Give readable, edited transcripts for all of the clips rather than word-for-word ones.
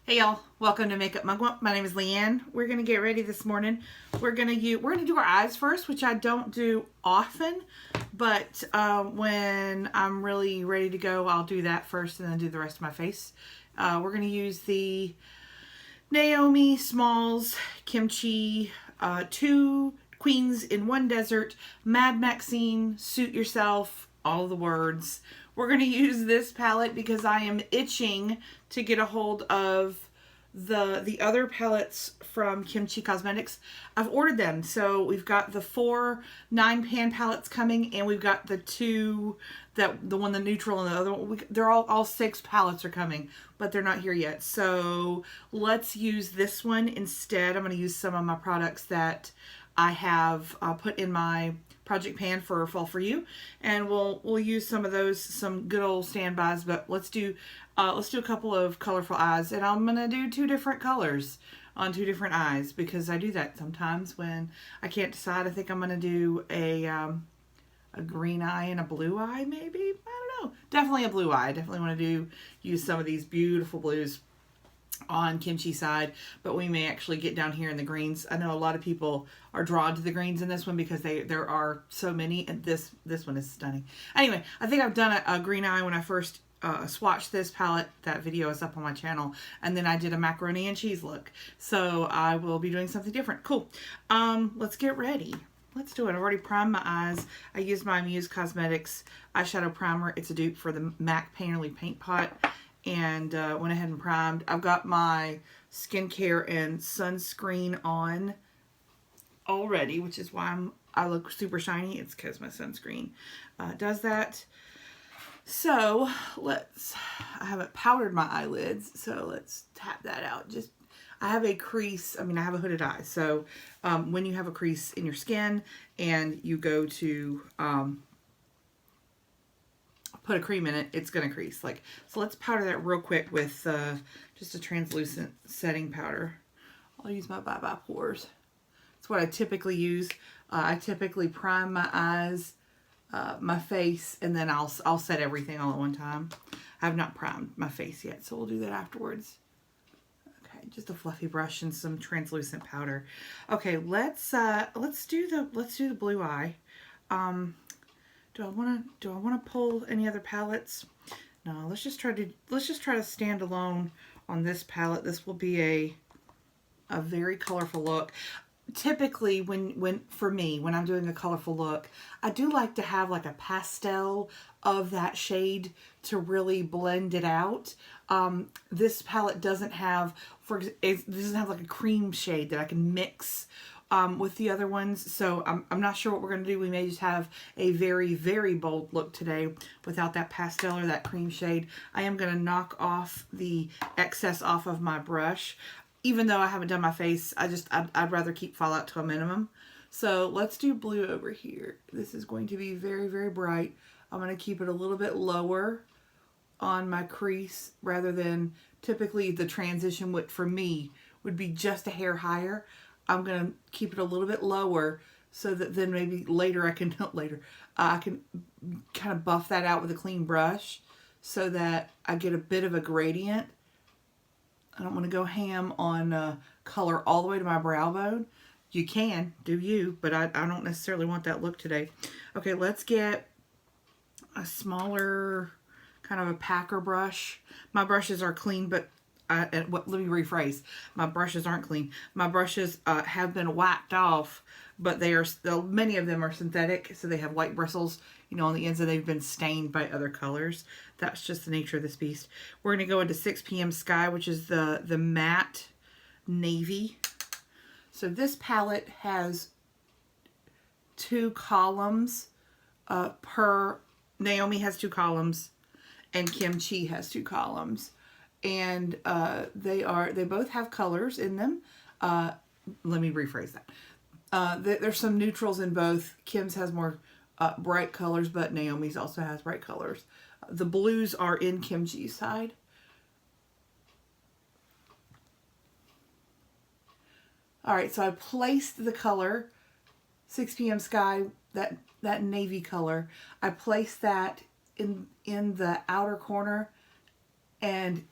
Hey y'all, welcome to Makeup Mugwump. My name is Leanne. We're gonna get ready this morning. We're gonna do our eyes first, which I don't do often, but when I'm really ready to go, I'll do that first and then do the rest of my face. We're gonna use the Naomi Smalls Kim Chi, two queens in one desert, Mad Maxine, Suit Yourself, all the words. We're going to use this palette because I am itching to get a hold of the other palettes from Kim Chi Cosmetics. I've ordered them. So we've got the 4 9-pan palettes coming, and we've got the 2, the one, the neutral, and the other one. They're all 6 palettes are coming, but they're not here yet. So let's use this one instead. I'm going to use some of my products that I have put in my project pan for Fall For You, and we'll use some of those, some good old standbys. But let's do a couple of colorful eyes, and I'm gonna do 2 different colors on 2 different eyes because I do that sometimes when I can't decide. I think I'm gonna do a green eye and a blue eye, maybe. I don't know. Definitely a blue eye. I definitely want to use some of these beautiful blues on Kim Chi side, but we may actually get down here in the greens. I know a lot of people are drawn to the greens in this one because there are so many, and this one is stunning. Anyway, I think I've done a green eye when I first swatched this palette. That video is up on my channel, and then I did a macaroni and cheese look, so I will be doing something different. Cool. Let's get ready. Let's do it. I've already primed my eyes. I used my Muse Cosmetics eyeshadow primer. It's a dupe for the MAC Painterly Paint Pot, and went ahead and primed. I've got my skincare and sunscreen on already, which is why I look super shiny. It's because my sunscreen does that. So I haven't powdered my eyelids, so let's tap that out. I have a crease, I have a hooded eye. So when you have a crease in your skin and you go to put a cream in it, it's gonna crease. So let's powder that real quick with just a translucent setting powder. I'll use my Bye Bye Pores. It's what I typically use. I typically prime my eyes, my face, and then I'll set everything all at one time. I have not primed my face yet, so we'll do that afterwards. Okay, just a fluffy brush and some translucent powder. Okay, let's do the blue eye. Do I want to pull any other palettes? No, let's just try to stand alone on this palette. This will be a very colorful look. Typically, for me, when I'm doing a colorful look, I do like to have like a pastel of that shade to really blend it out. This palette doesn't have, this doesn't have like a cream shade that I can mix with the other ones, so I'm not sure what we're going to do. We may just have a very, very bold look today without that pastel or that cream shade. I am going to knock off the excess off of my brush. Even though I haven't done my face, I'd rather keep fallout to a minimum. So let's do blue over here. This is going to be very, very bright. I'm going to keep it a little bit lower on my crease rather than typically the transition for me would be just a hair higher. I'm going to keep it a little bit lower so that then maybe later I can kind of buff that out with a clean brush so that I get a bit of a gradient. I don't want to go ham on color all the way to my brow bone. You can, do you, but I don't necessarily want that look today. Okay, let's get a smaller kind of a packer brush. My brushes are clean, but let me rephrase. My brushes aren't clean. My brushes have been whacked off, but many of them are synthetic, so they have white bristles, on the ends, and they've been stained by other colors. That's just the nature of this beast. We're going to go into 6 p.m. Sky, which is the matte navy. So this palette has 2 columns Naomi has 2 columns, and Kim Chi has 2 columns. And they both have colors in them. Let me rephrase that. There's some neutrals in both. Kim's has more bright colors, but Naomi's also has bright colors. The blues are in Kim Chi's side. All right, so I placed the color 6 p.m. Sky, that navy color. I placed that in the outer corner and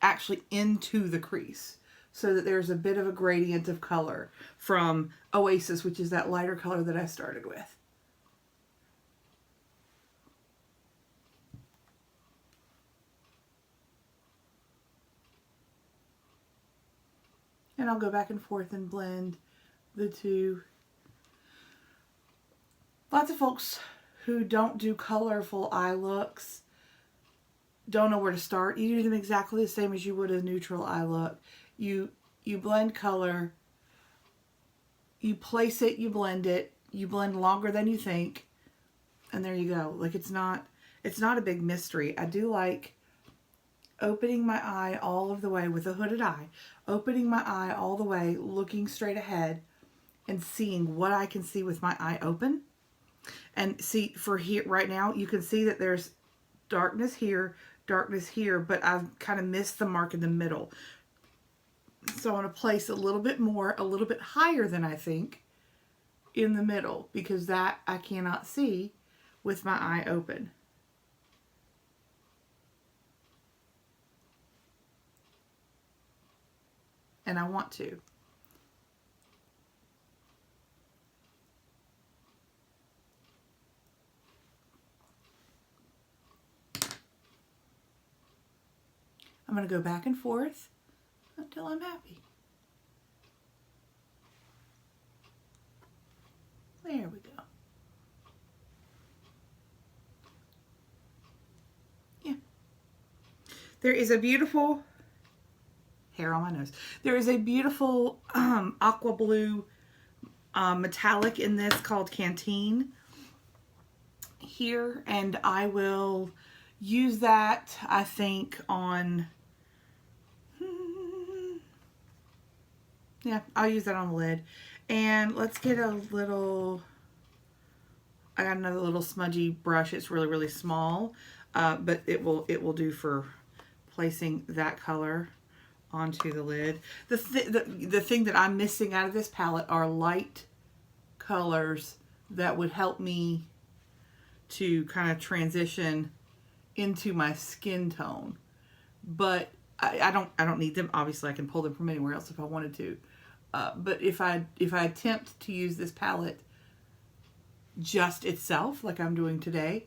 actually into the crease, so that there's a bit of a gradient of color from Oasis, which is that lighter color that I started with. And I'll go back and forth and blend the two. Lots of folks who don't do colorful eye looks don't know where to start. You do them exactly the same as you would a neutral eye look. You blend color, you place it, you blend longer than you think, and there you go. Like, it's not a big mystery. I do like opening my eye all of the way with a hooded eye, opening my eye all the way, looking straight ahead, and seeing what I can see with my eye open. And see, for here right now, you can see that there's darkness here, but I've kind of missed the mark in the middle. So I want to place a little bit more, a little bit higher than I think, in the middle, because that I cannot see with my eye open. And I want to. I'm going to go back and forth until I'm happy. There we go. Yeah. There is a beautiful hair on my nose. There is a beautiful aqua blue metallic in this called Canteen here, and I will use that, I think, on yeah, I'll use that on the lid. And let's get a little, I got another little smudgy brush. It's really, really small, but it will do for placing that color onto the lid. The thing that I'm missing out of this palette are light colors that would help me to kind of transition into my skin tone. But I don't need them. Obviously, I can pull them from anywhere else if I wanted to. But if I attempt to use this palette just itself, like I'm doing today,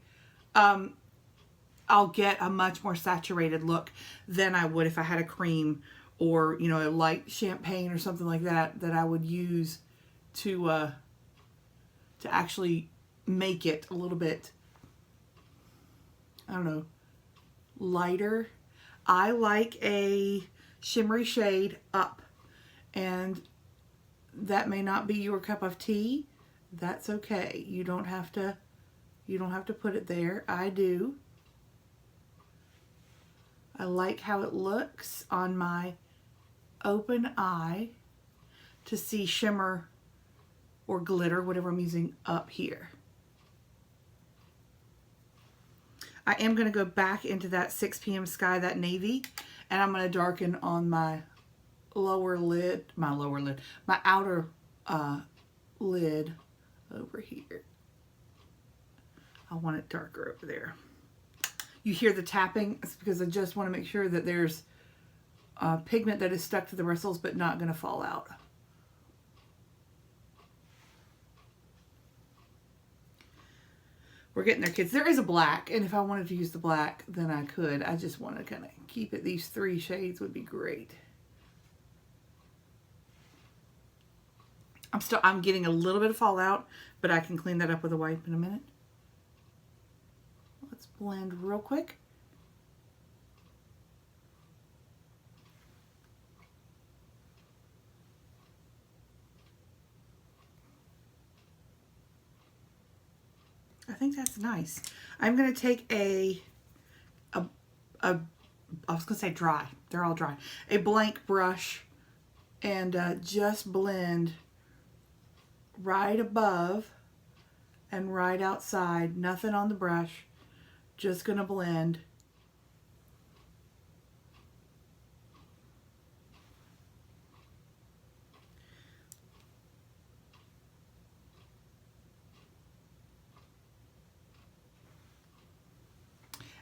I'll get a much more saturated look than I would if I had a cream or, you know, a light champagne or something like that I would use to actually make it a little bit, I don't know, lighter. I like a shimmery shade up, and that may not be your cup of tea. That's okay. You don't have to put it there. I do. I like how it looks on my open eye to see shimmer or glitter, whatever I'm using, up here. I am going to go back into that 6 p.m. sky, that navy, and I'm going to darken on my outer lid over here. I want it darker over there. You hear the tapping? It's because I just want to make sure that there's pigment that is stuck to the bristles but not going to fall out. We're getting there, kids. There is a black, and if I wanted to use the black, then I could. I just want to kind of keep it. These 3 shades would be great. I'm getting a little bit of fallout, but I can clean that up with a wipe in a minute. Let's blend real quick. I think that's nice. I'm going to take I was going to say dry. They're all dry. A blank brush and just blend right above and right outside. Nothing on the brush. Just going to blend.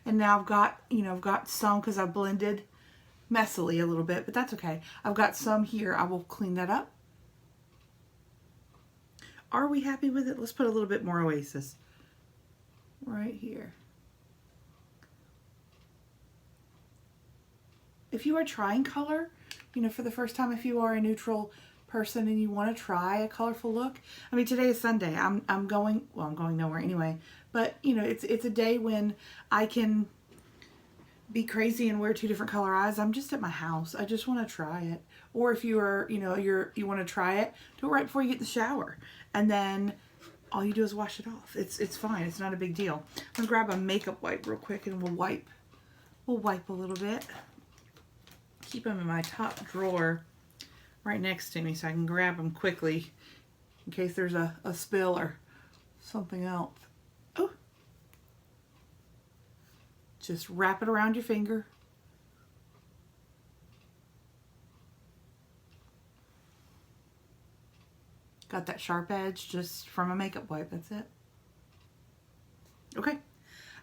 And now I've got, I've got some, because I've blended messily a little bit, but that's okay. I've got some here. I will clean that up. Are we happy with it? Let's put a little bit more Oasis right here. If you are trying color, you know, for the first time, if you are a neutral person and you want to try a colorful look, I mean, today is Sunday. I'm going nowhere anyway, but you know, it's a day when I can be crazy and wear 2 different color eyes. I'm just at my house. I just want to try it. Or if you are, you know, you want to try it, do it right before you get in the shower, and then all you do is wash it off. It's fine. It's not a big deal. I'm gonna grab a makeup wipe real quick and we'll wipe a little bit. Keep them in my top drawer right next to me so I can grab them quickly in case there's a spill or something else. Oh, just wrap it around your finger. Got that sharp edge just from a makeup wipe. That's it. Okay,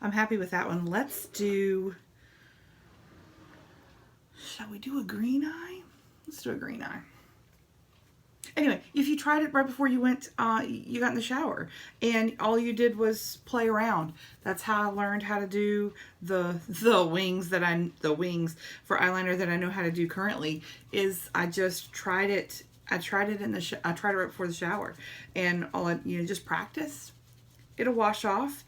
I'm happy with that one. Let's do, shall we do a green eye? Let's do a green eye. Anyway, if you tried it right before you went, you got in the shower and all you did was play around. That's how I learned how to do the wings for eyeliner that I know how to do currently. Is I just tried it. I tried it right before the shower, and just practice. It'll wash off.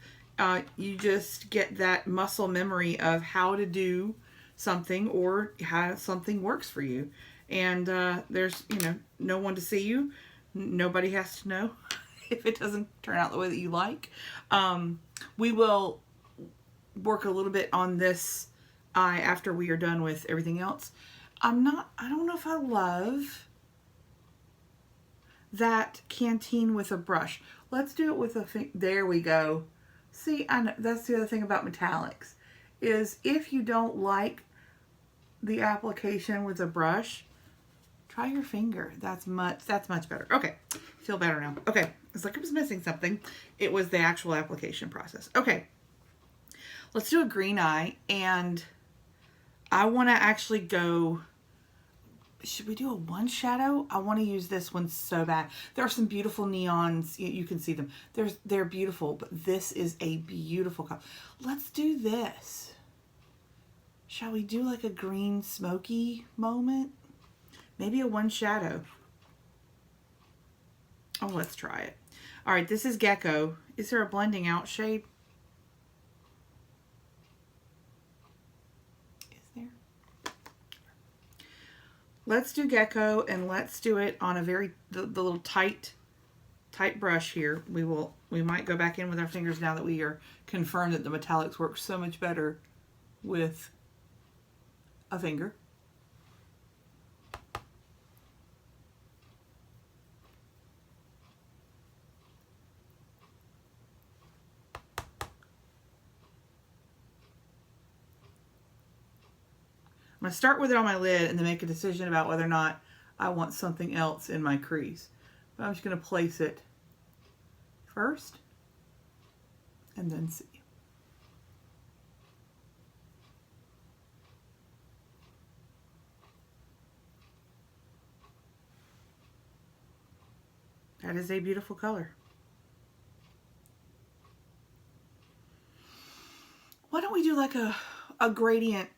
You just get that muscle memory of how to do something or how something works for you. And there's, you know, no one to see you. Nobody has to know if it doesn't turn out the way that you like. We will work a little bit on this eye after we are done with everything else. I don't know if I love that Canteen with a brush. Let's do it with there we go. See, I know, that's the other thing about metallics, is if you don't like the application with a brush, try your finger. That's much better. Okay, feel better now. Okay, it's like I was missing something. It was the actual application process. Okay, let's do a green eye, and I want to actually go, should we do a one shadow? I want to use this one so bad. There are some beautiful neons. You can see them. They're beautiful, but this is a beautiful color. Let's do this. Shall we do like a green smoky moment? Maybe a one shadow. Oh, let's try it. All right, this is Gecko. Is there a blending out shade? Is there? Let's do Gecko, and let's do it on a the little tight brush here. We might go back in with our fingers now that we are confirmed that the metallics work so much better with a finger. I'm going to start with it on my lid and then make a decision about whether or not I want something else in my crease. But I'm just going to place it first and then see. That is a beautiful color. Why don't we do like a gradient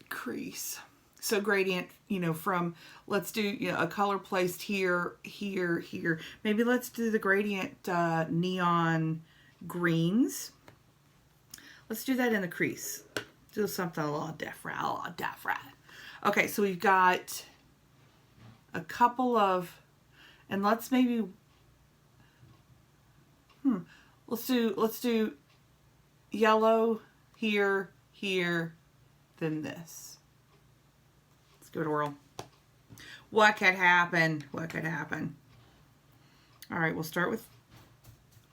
crease? So gradient, you know, from, let's do, you know, a color placed here, here, here. Maybe let's do the gradient neon greens. Let's do that in the crease. Do something a little different, Okay, so we've got a couple of, and let's maybe, let's do yellow here, here, then this. Let's give it a whirl. What could happen? What could happen? All right, we'll start with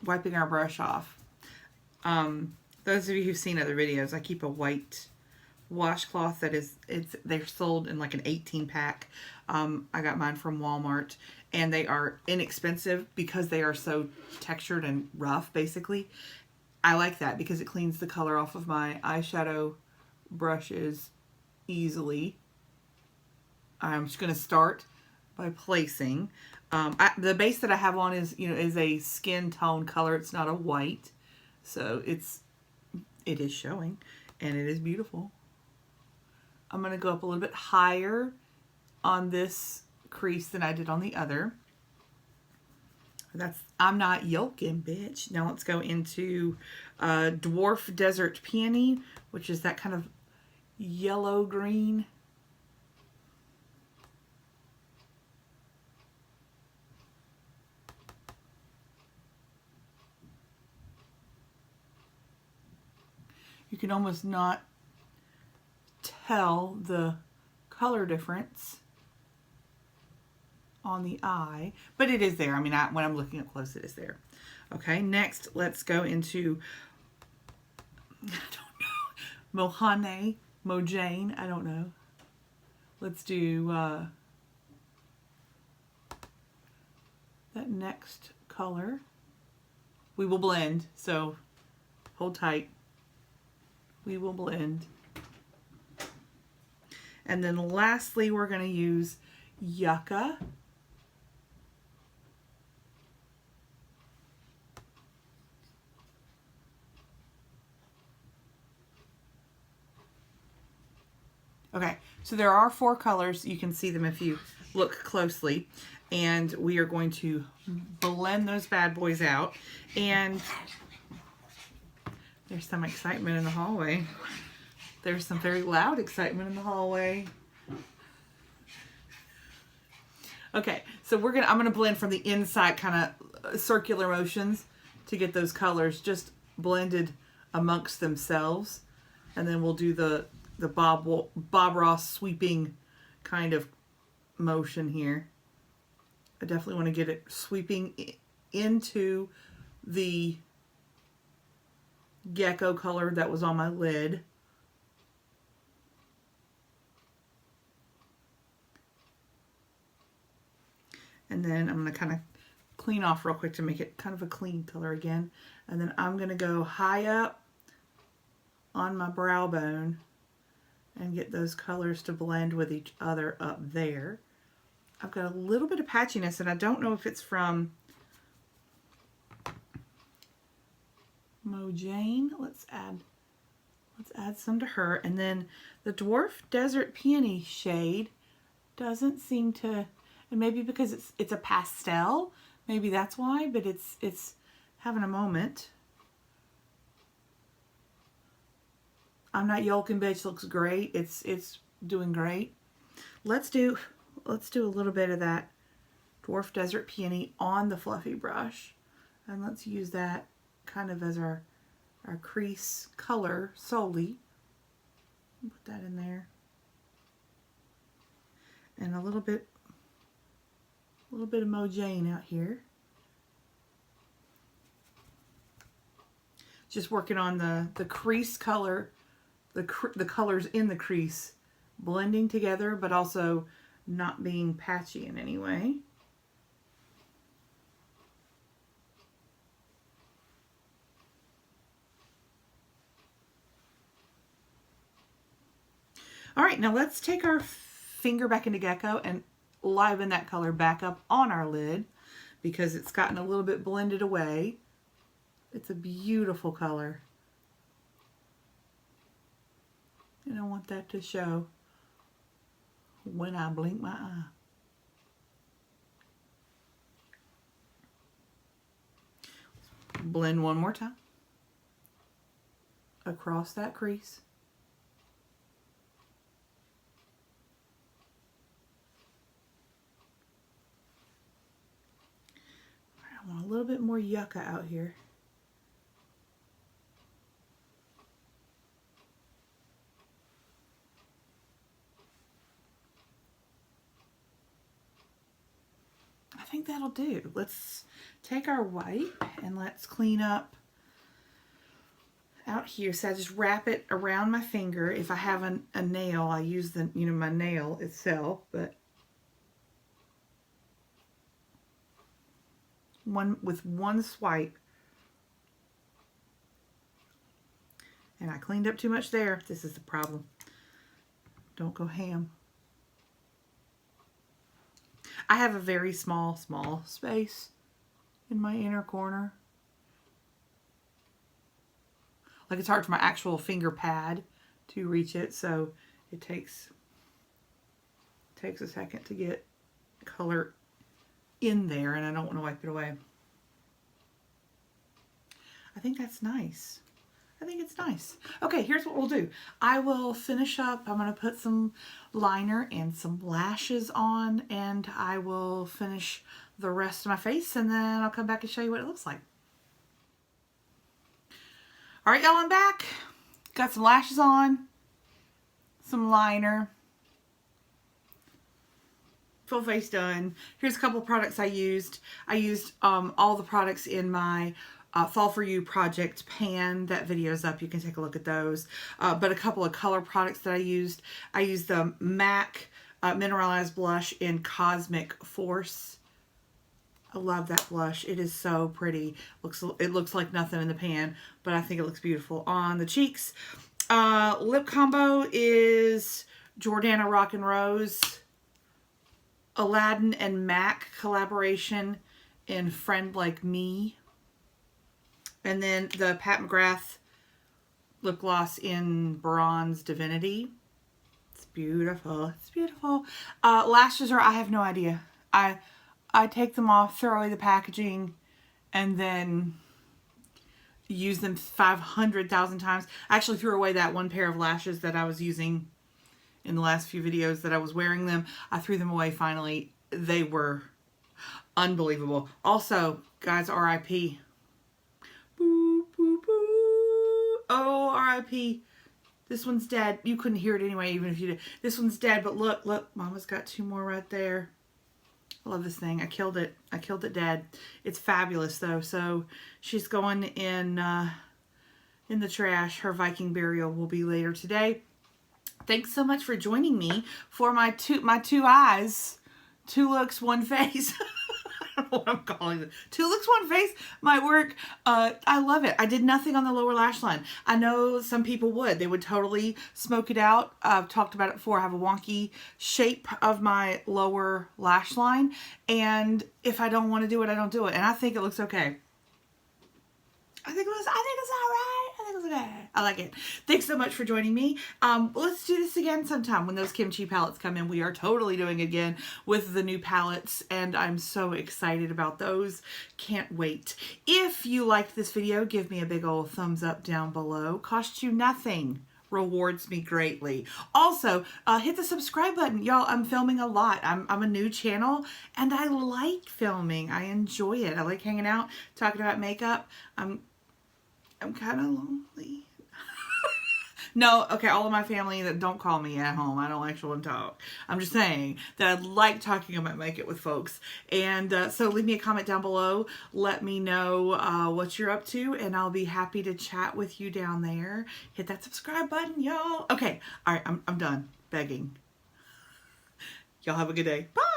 wiping our brush off. Those of you who've seen other videos, I keep a white washcloth that they're sold in like an 18 pack. I got mine from Walmart, and they are inexpensive because they are so textured and rough, basically. I like that because it cleans the color off of my eyeshadow brushes easily. I'm just going to start by placing. The base that I have on is, is a skin tone color. It's not a white. So it is showing, and it is beautiful. I'm going to go up a little bit higher on this crease than I did on the other. I'm not yolking, bitch. Now let's go into Dwarf Desert Peony, which is that kind of yellow green. You can almost not tell the color difference on the eye, but it is there. I mean, when I'm looking up close, it is there. Okay, next, let's go into, I don't know, Mojane, I don't know. Let's do that next color. We will blend, so hold tight. We will blend. And then lastly, we're going to use Yucca. Okay, so there are 4 colors. You can see them if you look closely. And we are going to blend those bad boys out. And there's some excitement in the hallway. There's some very loud excitement in the hallway. Okay, so I'm gonna blend from the inside, kind of circular motions to get those colors just blended amongst themselves. And then we'll do the Bob Ross sweeping kind of motion here. I definitely want to get it sweeping into the gecko color that was on my lid. And then I'm going to kind of clean off real quick to make it kind of a clean color again. And then I'm going to go high up on my brow bone and get those colors to blend with each other up there. I've got a little bit of patchiness, and I don't know if it's from Mojane. Let's add some to her. And then the Dwarf Desert Peony shade doesn't seem to, and maybe because it's a pastel, maybe that's why, but it's having a moment. I'm not yolking, bitch. Looks great. It's doing great. Let's do a little bit of that Dwarf Desert Peony on the fluffy brush, and let's use that kind of as our crease color solely. Put that in there, and a little bit of Mojane out here. Just working on the crease color, the colors in the crease blending together, but also not being patchy in any way. All right, now let's take our finger back into Gecko and liven that color back up on our lid because it's gotten a little bit blended away. It's a beautiful color. And I want that to show when I blink my eye. Blend one more time across that crease. I want a little bit more yucca out here. I think that'll do. Let's take our wipe and let's clean up out here. So I just wrap it around my finger. If I have a nail, I use my nail itself, but with one swipe. And I cleaned up too much there. This is the problem. Don't go ham. I have a very small space in my inner corner. Like it's hard for my actual finger pad to reach it, so it takes a second to get color in there, and I don't want to wipe it away. I think that's nice. I think it's nice. Okay, here's what we'll do. I will finish up. I'm going to put some liner and some lashes on, and I will finish the rest of my face, and then I'll come back and show you what it looks like. All right, y'all, I'm back. Got some lashes on, some liner, full face done. Here's a couple products I used. I used all the products in my Fall For You project pan. That video's up. You can take a look at those. But a couple of color products that I used. I used the MAC Mineralized Blush in Cosmic Force. I love that blush. It is so pretty. It looks like nothing in the pan, but I think it looks beautiful on the cheeks. Lip combo is Jordana Rock and Rose, Aladdin and MAC collaboration in Friend Like Me. And then the Pat McGrath lip gloss in Bronze Divinity. It's beautiful. It's beautiful. Lashes are, I have no idea. I take them off, throw away the packaging, and then use them 500,000 times. I actually threw away that one pair of lashes that I was using in the last few videos that I was wearing them. I threw them away finally. They were unbelievable. Also, guys, RIP. Boo, boo, boo. Oh, RIP. This one's dead. You couldn't hear it anyway, even if you did. This one's dead, but look, Mama's got two more right there. I love this thing. I killed it. I killed it dead. It's fabulous, though. So she's going in the trash. Her Viking burial will be later today. Thanks so much for joining me for my two eyes. 2 looks, 1 face. I don't know what I'm calling it. 2 looks, 1 face might work. I love it. I did nothing on the lower lash line. I know some people would. They would totally smoke it out. I've talked about it before. I have a wonky shape of my lower lash line. And if I don't want to do it, I don't do it. And I think it looks okay. I think it's all right. I think it's okay. I like it. Thanks so much for joining me. Let's do this again sometime when those Kim Chi palettes come in. We are totally doing it again with the new palettes, and I'm so excited about those. Can't wait. If you liked this video, give me a big old thumbs up down below. Costs you nothing. Rewards me greatly. Also, hit the subscribe button. Y'all, I'm filming a lot. I'm a new channel, and I like filming. I enjoy it. I like hanging out, talking about makeup. I'm kind of lonely. No, okay, all of my family that don't call me at home. I don't actually want to talk. I'm just saying that I like talking about makeup with folks. And so leave me a comment down below. Let me know what you're up to, and I'll be happy to chat with you down there. Hit that subscribe button, y'all. Okay, all right, I'm done begging. Y'all have a good day. Bye.